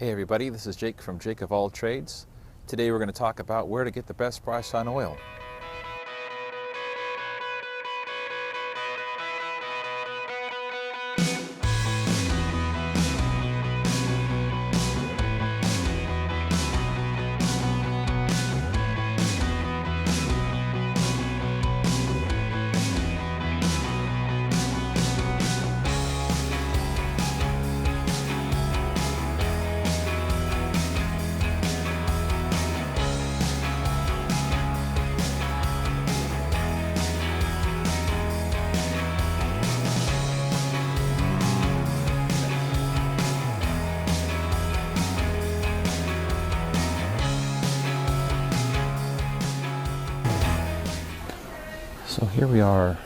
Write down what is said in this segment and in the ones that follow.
Hey everybody, this is Jake from Jake of All Trades. Today we're going to talk about where to get the best price on oil. So here we are,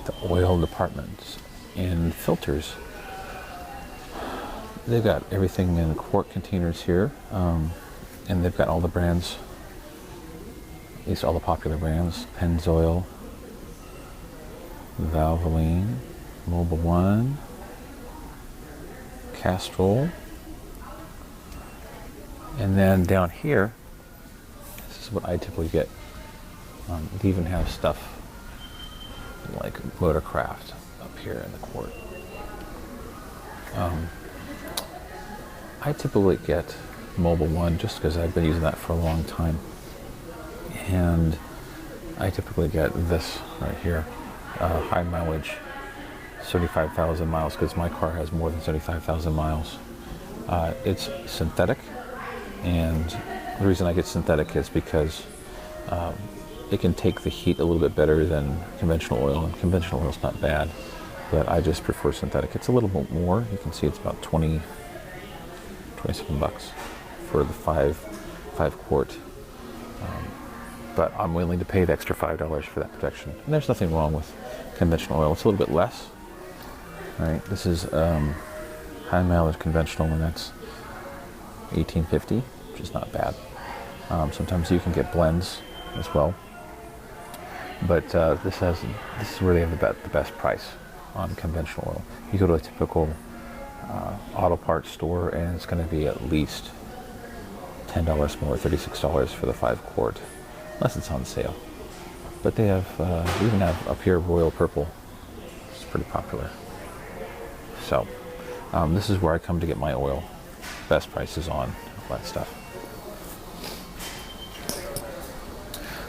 the oil department and filters. They've got everything in quart containers here, and they've got all the brands, at least all the popular brands: Pennzoil, Valvoline, Mobil 1, Castrol, and then down here, this is what I typically get. They even have stuff like Motorcraft up here in the quart. I typically get Mobil 1 just because I've been using that for a long time. And I typically get this right here, high mileage, 75,000 miles, because my car has more than 75,000 miles. It's synthetic, and the reason I get synthetic is because it can take the heat a little bit better than conventional oil, and conventional oil is not bad, but I just prefer synthetic. It's a little bit more. You can see it's about 27 bucks for the five quart. But I'm willing to pay the extra $5 for that protection. And there's nothing wrong with conventional oil. It's a little bit less. All right, this is high mileage conventional, and that's $18.50, which is not bad. Sometimes you can get blends as well. But this is where they have the best price on conventional oil. You go to a typical auto parts store, and it's going to be at least $10 more, $36 for the 5 quart, unless it's on sale. But they have, we even have up here Royal Purple. It's pretty popular. So this is where I come to get my oil. Best prices on all that stuff.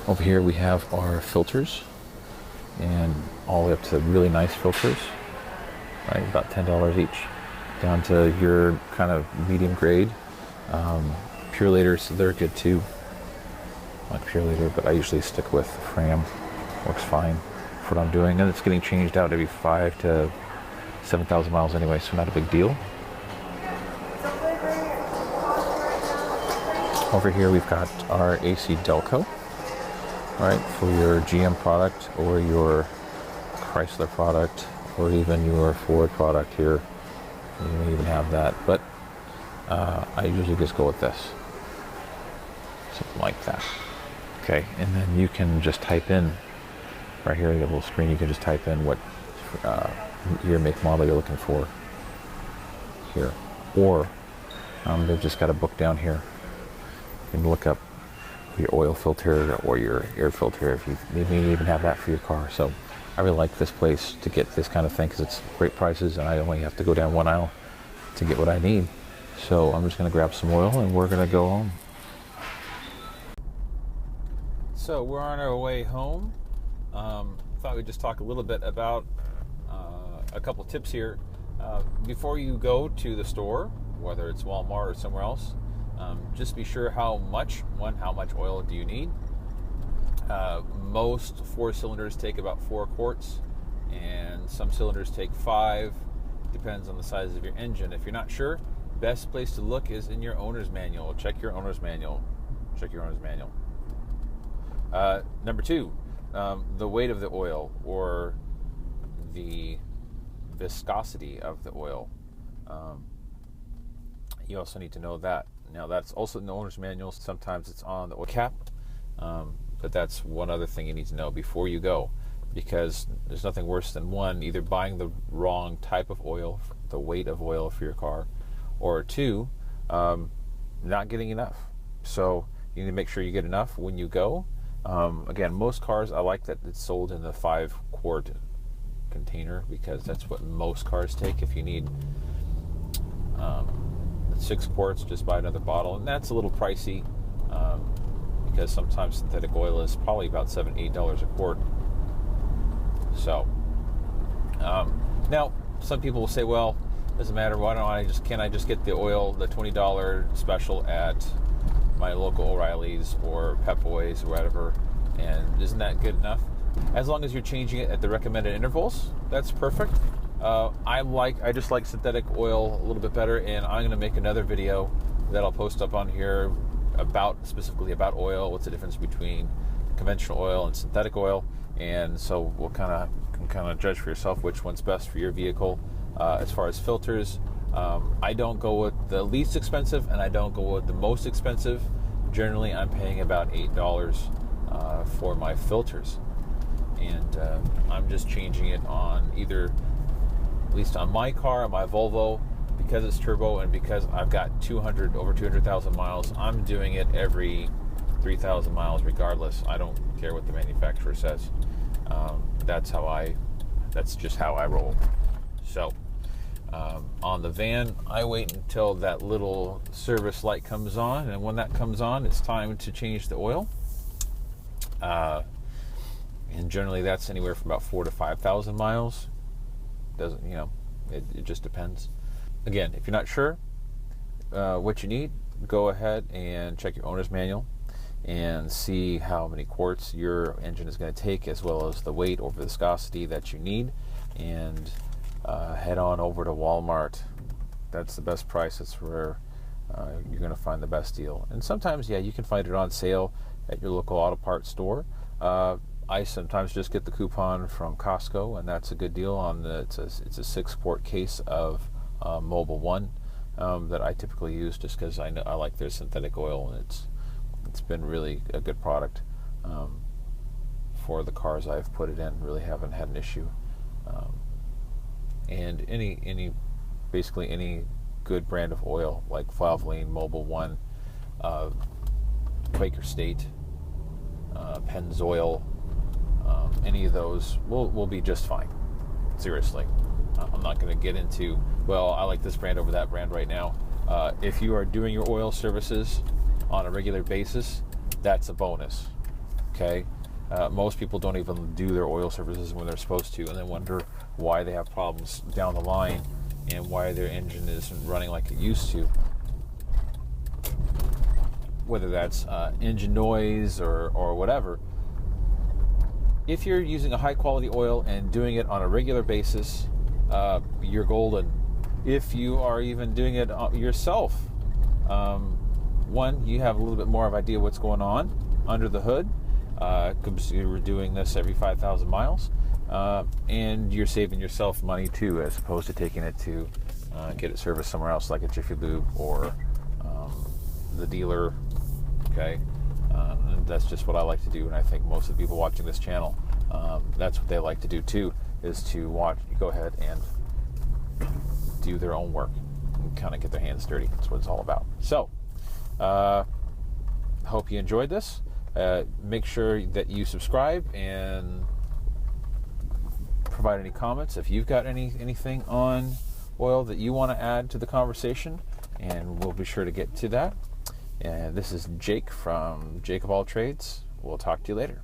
Over here we have our filters, and all the way up to really nice filters, right? About $10 each, down to your kind of medium grade. Pure Laters, they're good too. I like Pure Later, but I usually stick with Fram. Works fine for what I'm doing, and it's getting changed out every 5 to 7,000 miles anyway, so not a big deal. Over here we've got our AC Delco. Right, for your GM product or your Chrysler product or even your Ford product here. You may even have that, but I usually just go with this. Something like that. Okay, and then you can just type in, right here, you have a little screen, you can just type in what year, make, model you're looking for here. Or they've just got a book down here. You can look up your oil filter or your air filter, if you may even have that for your car. So I really like this place to get this kind of thing because it's great prices, and I only have to go down one aisle to get what I need. So I'm just going to grab some oil and we're going to go home. So we're on our way home. Thought we'd just talk a little bit about a couple tips here. Before you go to the store, whether it's Wal-Mart or somewhere else, just be sure how much oil do you need. Most 4 cylinders take about 4 quarts, and some cylinders take 5. Depends on the size of your engine. If you're not sure, best place to look is in your owner's manual. Check your owner's manual. Number 2, the weight of the oil, or the viscosity of the oil. You also need to know that. Now that's also in the owner's manual. Sometimes it's on the oil cap, but that's one other thing you need to know before you go, because there's nothing worse than either buying the wrong type of oil, the weight of oil for your car, or two, not getting enough. So you need to make sure you get enough when you go. Again, most cars, I like that it's sold in the 5-quart container, because that's what most cars take. If you need 6 quarts, just buy another bottle, and that's a little pricey, because sometimes synthetic oil is probably about $7-8 a quart. So now some people will say, well, doesn't matter, why don't I just, can I just get the oil, the $20 special at my local O'Reilly's or Pep Boys or whatever, and isn't that good enough? As long as you're changing it at the recommended intervals, that's perfect. I just like synthetic oil a little bit better, and I'm going to make another video that I'll post up on here specifically about oil. What's the difference between conventional oil and synthetic oil? And so we'll kind of judge for yourself which one's best for your vehicle. As far as filters, I don't go with the least expensive, and I don't go with the most expensive. Generally, I'm paying about $8 for my filters, and I'm just changing it on either, at least on my car, on my Volvo, because it's turbo and because I've got over 200,000 miles. I'm doing it every 3,000 miles, regardless. I don't care what the manufacturer says. That's just how I roll. So on the van, I wait until that little service light comes on, and when that comes on, it's time to change the oil. And generally, that's anywhere from about 4,000 to 5,000 miles. Doesn't, it just depends. Again, if you're not sure what you need, go ahead and check your owner's manual and see how many quarts your engine is going to take, as well as the weight or viscosity that you need, and head on over to Wal-Mart. That's the best price. It's where you're going to find the best deal. And sometimes, you can find it on sale at your local auto parts store. I sometimes just get the coupon from Costco, and that's a good deal on it's a 6-quart case of Mobil 1 that I typically use, just because I like their synthetic oil, and it's been really a good product for the cars I've put it in. Really haven't had an issue. And basically any good brand of oil like Valvoline, Mobil 1, Quaker State, Pennzoil, any of those will be just fine. Seriously. I'm not going to get into, well, I like this brand over that brand right now. If you are doing your oil services on a regular basis, that's a bonus. Okay? Most people don't even do their oil services when they're supposed to, and then wonder why they have problems down the line and why their engine isn't running like it used to. Whether that's engine noise or whatever. If you're using a high quality oil and doing it on a regular basis, you're golden. If you are even doing it yourself, one, you have a little bit more of an idea what's going on under the hood, because you're doing this every 5,000 miles, and you're saving yourself money too, as opposed to taking it to get it serviced somewhere else, like a Jiffy Lube or the dealer. Okay, and that's just what I like to do, and I think most of the people watching this channel, that's what they like to do too, is to go ahead and do their own work and kind of get their hands dirty. That's what it's all about. So, hope you enjoyed this. Make sure that you subscribe and provide any comments if you've got anything on oil that you want to add to the conversation, and we'll be sure to get to that. And this is Jake from Jake of All Trades. We'll talk to you later.